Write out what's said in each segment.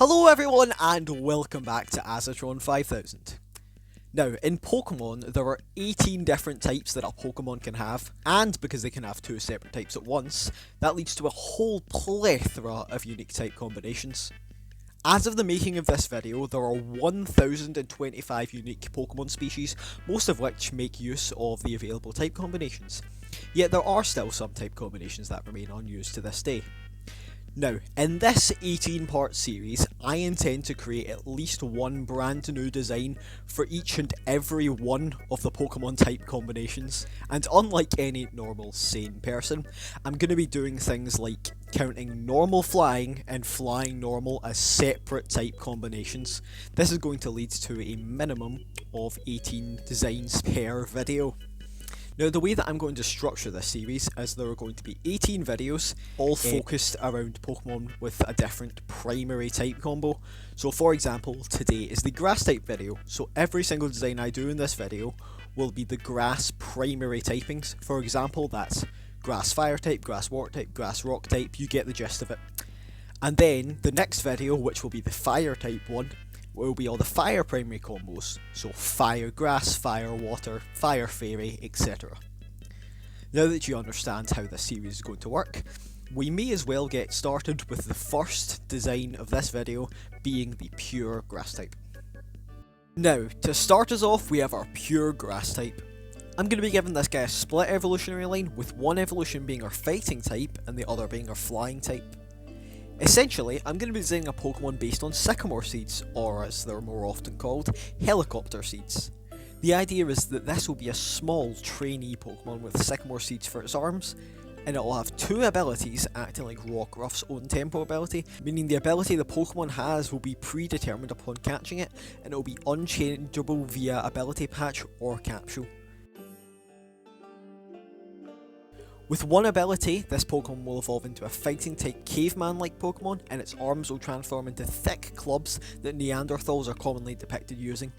Hello everyone and welcome back to Azatron 5000. Now, in Pokemon, there are 18 different types that a Pokemon can have, and because they can have two separate types at once, that leads to a whole plethora of unique type combinations. As of the making of this video, there are 1025 unique Pokemon species, most of which make use of the available type combinations. Yet there are still some type combinations that remain unused to this day. Now, in this 18-part series, I intend to create at least one brand new design for each and every one of the Pokemon type combinations, and unlike any normal, sane person, I'm going to be doing things like counting normal flying and flying normal as separate type combinations. This is going to lead to a minimum of 18 designs per video. Now, the way that I'm going to structure this series is there are going to be 18 videos, all focused around Pokemon with a different primary type combo. So for example, today is the grass type video, so every single design I do in this video will be the grass primary typings. For example, that's grass fire type, grass water type, grass rock type, you get the gist of it. And then the next video, which will be the fire type one, will be all the fire primary combos, so fire grass, fire water, fire fairy, etc. Now that you understand how this series is going to work, we may as well get started with the first design of this video being the pure grass type. Now, to start us off, we have our pure grass type. I'm going to be giving this guy a split evolutionary line, with one evolution being our fighting type and the other being our flying type. Essentially, I'm going to be designing a Pokemon based on Sycamore seeds, or as they're more often called, helicopter seeds. The idea is that this will be a small trainee Pokemon with Sycamore seeds for its arms, and it will have two abilities acting like Rockruff's own tempo ability, meaning the ability the Pokemon has will be predetermined upon catching it, and it will be unchangeable via ability patch or capsule. With one ability, this Pokemon will evolve into a fighting type caveman-like Pokemon, and its arms will transform into thick clubs that Neanderthals are commonly depicted using.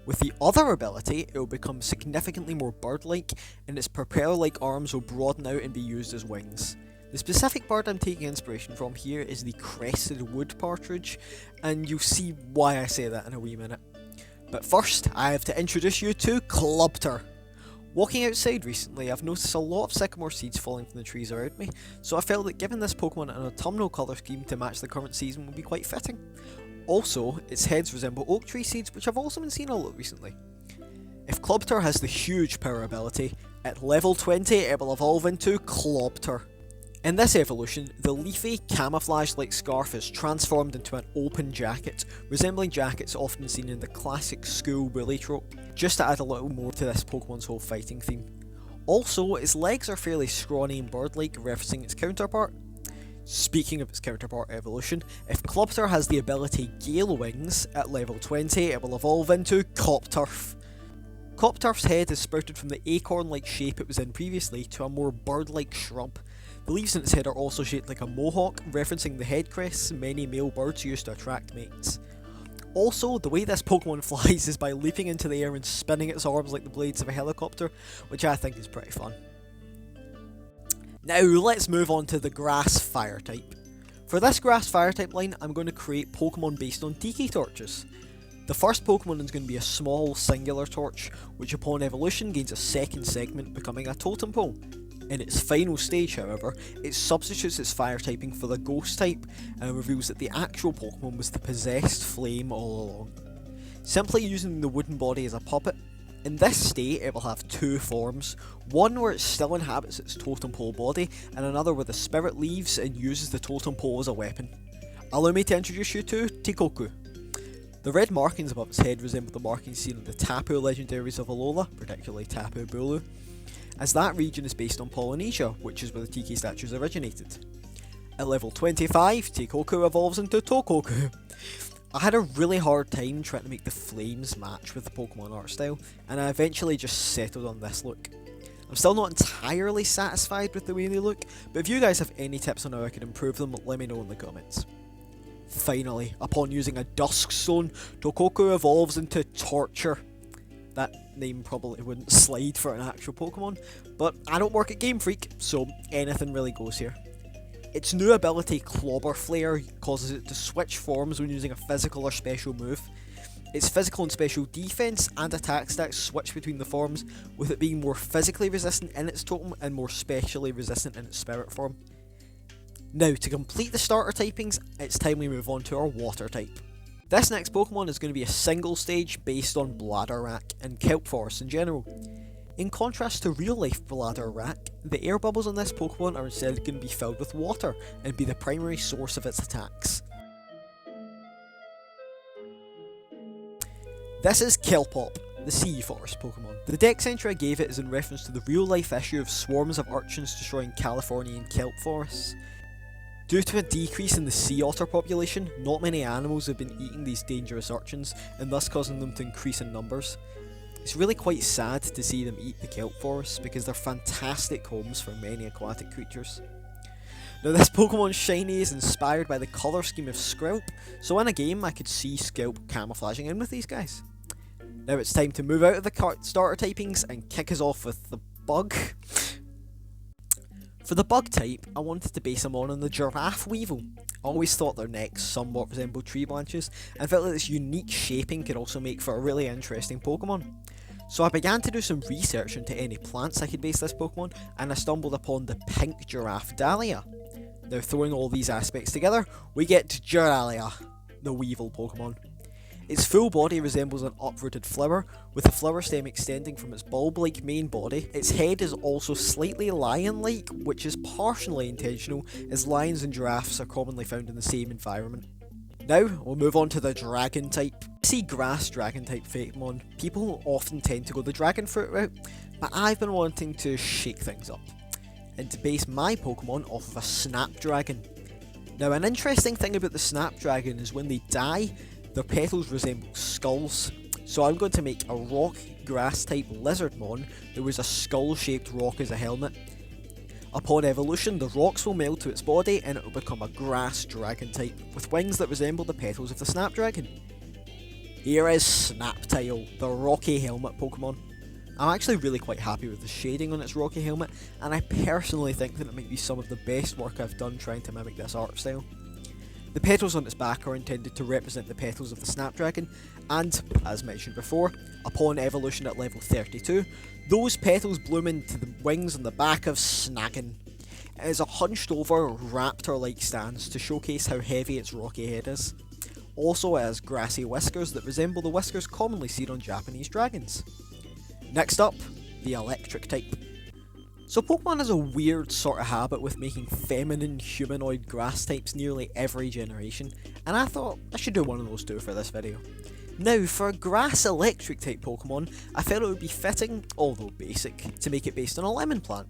With the other ability, it will become significantly more bird-like, and its propeller-like arms will broaden out and be used as wings. The specific bird I'm taking inspiration from here is the crested wood partridge, and you'll see why I say that in a wee minute. But first, I have to introduce you to Clubter. Walking outside recently, I've noticed a lot of Sycamore seeds falling from the trees around me, so I felt that giving this Pokemon an autumnal colour scheme to match the current season would be quite fitting. Also, its heads resemble oak tree seeds, which I've also been seeing a lot recently. If Clubter has the huge power ability, at level 20 it will evolve into Clubter. In this evolution, the leafy, camouflage-like scarf is transformed into an open jacket, resembling jackets often seen in the classic school bully trope, just to add a little more to this Pokemon's whole fighting theme. Also, its legs are fairly scrawny and bird-like, referencing its counterpart. Speaking of its counterpart evolution, if Clubter has the ability Gale Wings, at level 20 it will evolve into Copturf. Copturf's head is sprouted from the acorn-like shape it was in previously to a more bird-like shrub. The leaves in its head are also shaped like a mohawk, referencing the head crests many male birds use to attract mates. Also, the way this Pokemon flies is by leaping into the air and spinning its arms like the blades of a helicopter, which I think is pretty fun. Now let's move on to the grass fire type. For this grass fire type line, I'm going to create Pokemon based on Tiki torches. The first Pokemon is going to be a small singular torch, which upon evolution gains a second segment, becoming a totem pole. In its final stage, however, it substitutes its fire typing for the ghost type, and reveals that the actual Pokemon was the possessed flame all along. Simply using the wooden body as a puppet, in this state it will have two forms, one where it still inhabits its totem pole body, and another where the spirit leaves and uses the totem pole as a weapon. Allow me to introduce you to Tikoku. The red markings above its head resemble the markings seen in the Tapu legendaries of Alola, particularly Tapu Bulu, as that region is based on Polynesia, which is where the Tiki statues originated. At level 25, Tikoku evolves into Tokoku. I had a really hard time trying to make the flames match with the Pokemon art style, and I eventually just settled on this look. I'm still not entirely satisfied with the way they look, but if you guys have any tips on how I can improve them, let me know in the comments. Finally, upon using a Dusk Stone, Tokoku evolves into Torture. That name probably wouldn't slide for an actual Pokemon, but I don't work at Game Freak, so anything really goes here. Its new ability, Clobber Flare, causes it to switch forms when using a physical or special move. Its physical and special defense and attack stats switch between the forms, with it being more physically resistant in its totem and more specially resistant in its spirit form. Now, to complete the starter typings, it's time we move on to our water type. This next Pokemon is going to be a single stage based on Bladderwrack and Kelp Forest in general. In contrast to real life Bladderwrack, the air bubbles on this Pokemon are instead going to be filled with water and be the primary source of its attacks. This is Kelpop, the Sea Forest Pokemon. The dex entry I gave it is in reference to the real life issue of swarms of urchins destroying Californian kelp forests. Due to a decrease in the sea otter population, not many animals have been eating these dangerous urchins, and thus causing them to increase in numbers. It's really quite sad to see them eat the kelp forests because they're fantastic homes for many aquatic creatures. Now, this Pokemon's shiny is inspired by the colour scheme of Skelp, so in a game I could see Skelp camouflaging in with these guys. Now it's time to move out of the starter typings and kick us off with the bug. For the bug type, I wanted to base them on the Giraffe Weevil. I always thought their necks somewhat resembled tree branches, and felt like this unique shaping could also make for a really interesting Pokemon. So I began to do some research into any plants I could base this Pokemon, and I stumbled upon the pink giraffe Dahlia. Now, throwing all these aspects together, we get Giralia, the Weevil Pokemon. Its full body resembles an uprooted flower, with the flower stem extending from its bulb-like main body. Its head is also slightly lion-like, which is partially intentional, as lions and giraffes are commonly found in the same environment. Now, we'll move on to the Dragon type. To see grass Dragon type Pokemon, people often tend to go the Dragon Fruit route, but I've been wanting to shake things up, and to base my Pokemon off of a Snapdragon. Now, an interesting thing about the Snapdragon is when they die, their petals resemble skulls, so I'm going to make a rock grass type Lizardmon that wears a skull shaped rock as a helmet. Upon evolution, the rocks will meld to its body and it will become a grass dragon type, with wings that resemble the petals of the Snapdragon. Here is Snaptail, the rocky helmet Pokemon. I'm actually really quite happy with the shading on its rocky helmet, and I personally think that it might be some of the best work I've done trying to mimic this art style. The petals on its back are intended to represent the petals of the Snapdragon, and, as mentioned before, upon evolution at level 32, those petals bloom into the wings on the back of Snaggin. It is a hunched over, raptor-like stance to showcase how heavy its rocky head is. Also, it has grassy whiskers that resemble the whiskers commonly seen on Japanese dragons. Next up, the Electric type. So Pokemon has a weird sort of habit with making feminine humanoid grass types nearly every generation, and I thought I should do one of those too for this video. Now, for a grass electric type Pokemon, I felt it would be fitting, although basic, to make it based on a lemon plant.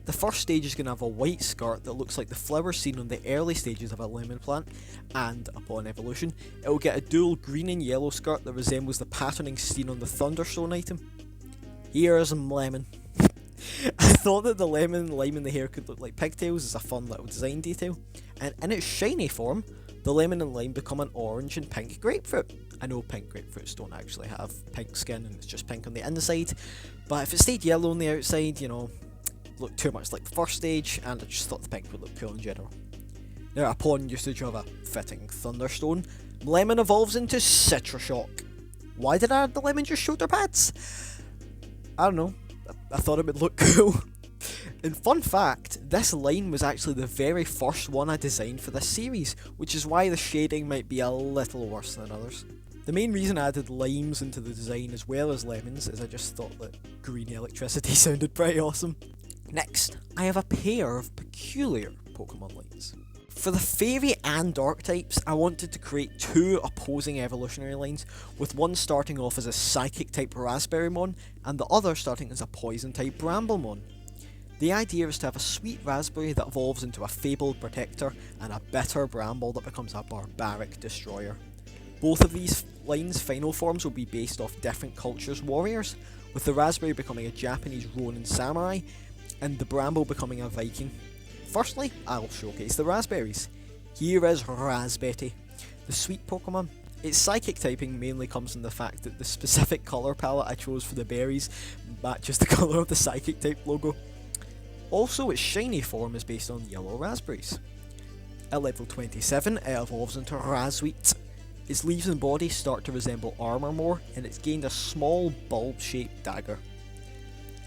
The first stage is going to have a white skirt that looks like the flowers seen on the early stages of a lemon plant, and upon evolution, it will get a dual green and yellow skirt that resembles the patterning seen on the Thunderstone item. Here's Lemon. I thought that the lemon and lime in the hair could look like pigtails as a fun little design detail, and in its shiny form, the lemon and lime become an orange and pink grapefruit. I know pink grapefruits don't actually have pink skin and it's just pink on the inside, but if it stayed yellow on the outside, you know, looked too much like the first stage, and I just thought the pink would look cool in general. Now, upon usage of a fitting Thunderstone, Lemon evolves into Citrushock. Why did I add the lemon just shoulder pads? I don't know, I thought it would look cool. And fun fact, this line was actually the very first one I designed for this series, which is why the shading might be a little worse than others. The main reason I added limes into the design as well as lemons is I just thought that green electricity sounded pretty awesome. Next, I have a pair of peculiar Pokemon lines. For the Fairy and Dark types, I wanted to create two opposing evolutionary lines, with one starting off as a Psychic type Raspberrymon, and the other starting as a Poison type Bramblemon. The idea is to have a sweet raspberry that evolves into a fabled protector, and a bitter bramble that becomes a barbaric destroyer. Both of these lines' final forms will be based off different cultures' warriors, with the raspberry becoming a Japanese Ronin samurai, and the bramble becoming a Viking. Firstly, I'll showcase the raspberries. Here is Razbetty, the sweet Pokemon. Its psychic typing mainly comes from the fact that the specific colour palette I chose for the berries matches the colour of the psychic type logo. Also, its shiny form is based on yellow raspberries. At level 27, it evolves into Razweet. Its leaves and body start to resemble armour more, and it's gained a small bulb-shaped dagger.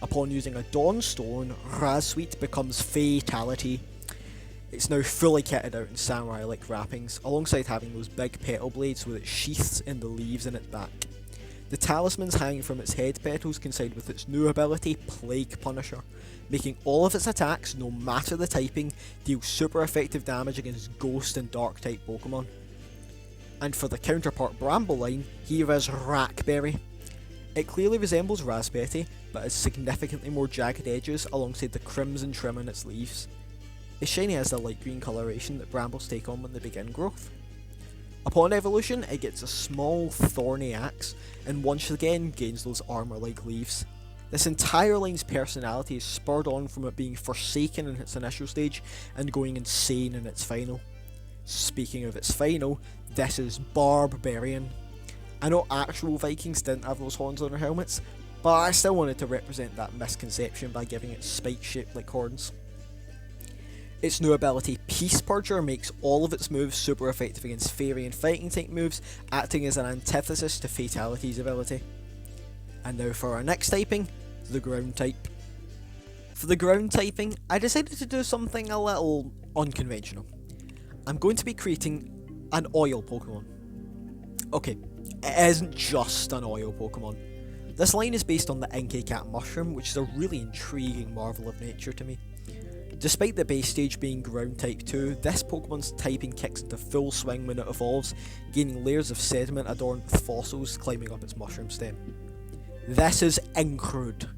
Upon using a Dawnstone, Razweet becomes Fatality. It's now fully kitted out in samurai-like wrappings, alongside having those big petal blades with its sheaths in the leaves in its back. The talismans hanging from its head petals coincide with its new ability, Plague Punisher, making all of its attacks, no matter the typing, deal super effective damage against Ghost and Dark type Pokemon. And for the counterpart Bramble line, here is Rackberry. It clearly resembles Raspberry, but has significantly more jagged edges alongside the crimson trim on its leaves. Its shiny has the light green coloration that brambles take on when they begin growth. Upon evolution, it gets a small thorny axe, and once again gains those armour-like leaves. This entire line's personality is spurred on from it being forsaken in its initial stage and going insane in its final. Speaking of its final, this is Barbarian. I know actual Vikings didn't have those horns on their helmets, but I still wanted to represent that misconception by giving it spikes shaped like horns. Its new ability, Peace Purger, makes all of its moves super effective against fairy and fighting type moves, acting as an antithesis to Fatality's ability. And now for our next typing, the ground type. For the ground typing, I decided to do something a little unconventional. I'm going to be creating an oil Pokemon. Okay, it isn't just an oil Pokemon. This line is based on the Inky Cat Mushroom, which is a really intriguing marvel of nature to me. Despite the base stage being ground type 2, this Pokemon's typing kicks into full swing when it evolves, gaining layers of sediment adorned with fossils climbing up its mushroom stem. This is Incrude.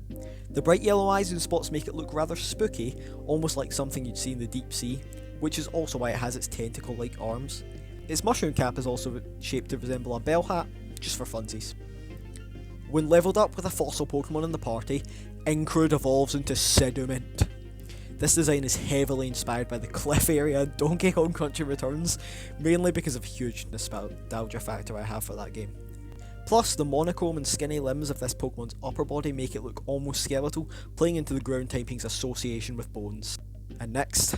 The bright yellow eyes and spots make it look rather spooky, almost like something you'd see in the deep sea, which is also why it has its tentacle-like arms. Its mushroom cap is also shaped to resemble a bell hat, just for funsies. When levelled up with a fossil Pokemon in the party, Incrude evolves into Sediment. This design is heavily inspired by the cliff area in Donkey Kong Country Returns, mainly because of a huge nostalgia factor I have for that game. Plus, the monochrome and skinny limbs of this Pokemon's upper body make it look almost skeletal, playing into the ground typing's association with bones. And next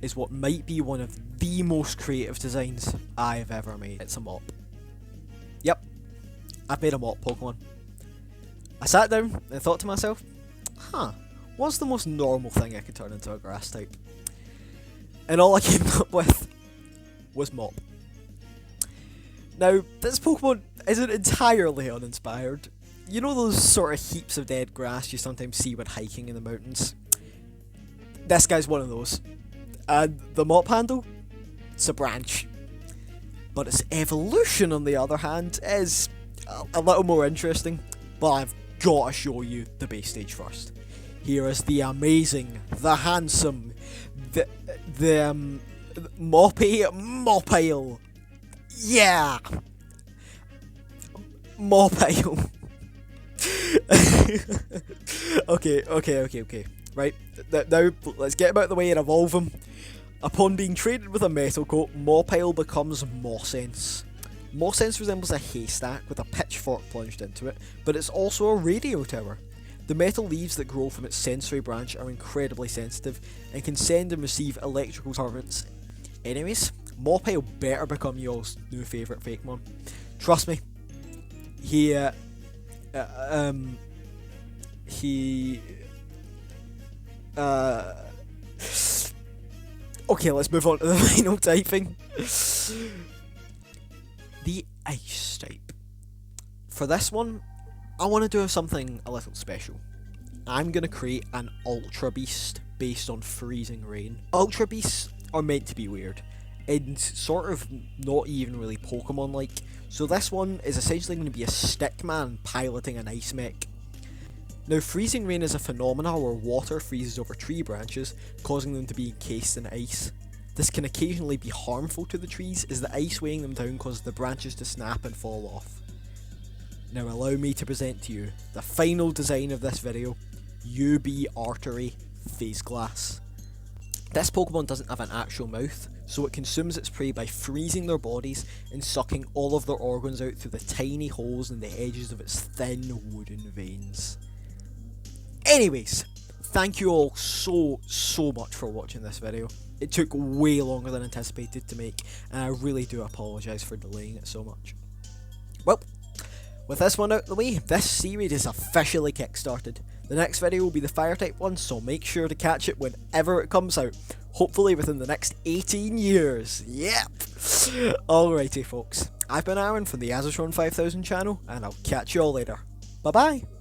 is what might be one of the most creative designs I've ever made. It's a mop. Yep, I've made a mop Pokemon. I sat down and thought to myself, what's the most normal thing I could turn into a grass type? And all I came up with was Mop. Now, this Pokemon isn't entirely uninspired. You know those sort of heaps of dead grass you sometimes see when hiking in the mountains? This guy's one of those. And the Mop handle? It's a branch. But its evolution, on the other hand, is a little more interesting. But I've got to show you the base stage first. Here is the amazing, the handsome, the Moppy Mopile. Yeah! Mopile. Okay. Right, now let's get him out of the way and evolve him. Upon being traded with a metal coat, Mopile becomes Mossense. Mossense resembles a haystack with a pitchfork plunged into it, but it's also a radio tower. The metal leaves that grow from its sensory branch are incredibly sensitive and can send and receive electrical currents. Anyways, Mopile better become y'all's new favourite Fakemon. Trust me. Okay, let's move on to the final typing. The Ice type. For this one, I want to do something a little special. I'm going to create an Ultra Beast based on Freezing Rain. Ultra Beasts are meant to be weird, and sort of not even really Pokemon-like, so this one is essentially going to be a stickman piloting an ice mech. Now, Freezing Rain is a phenomena where water freezes over tree branches, causing them to be encased in ice. This can occasionally be harmful to the trees, as the ice weighing them down causes the branches to snap and fall off. Now allow me to present to you the final design of this video, UB Artery Phase Glass. This Pokemon doesn't have an actual mouth, so it consumes its prey by freezing their bodies and sucking all of their organs out through the tiny holes in the edges of its thin wooden veins. Anyways, thank you all so much for watching this video. It took way longer than anticipated to make, and I really do apologise for delaying it so much. Well, with this one out of the way, this series is officially kickstarted. The next video will be the fire type one, so make sure to catch it whenever it comes out. Hopefully within the next 18 years. Yep! Alrighty folks, I've been Aaron from the Azatron 5000 channel, and I'll catch you all later. Bye bye!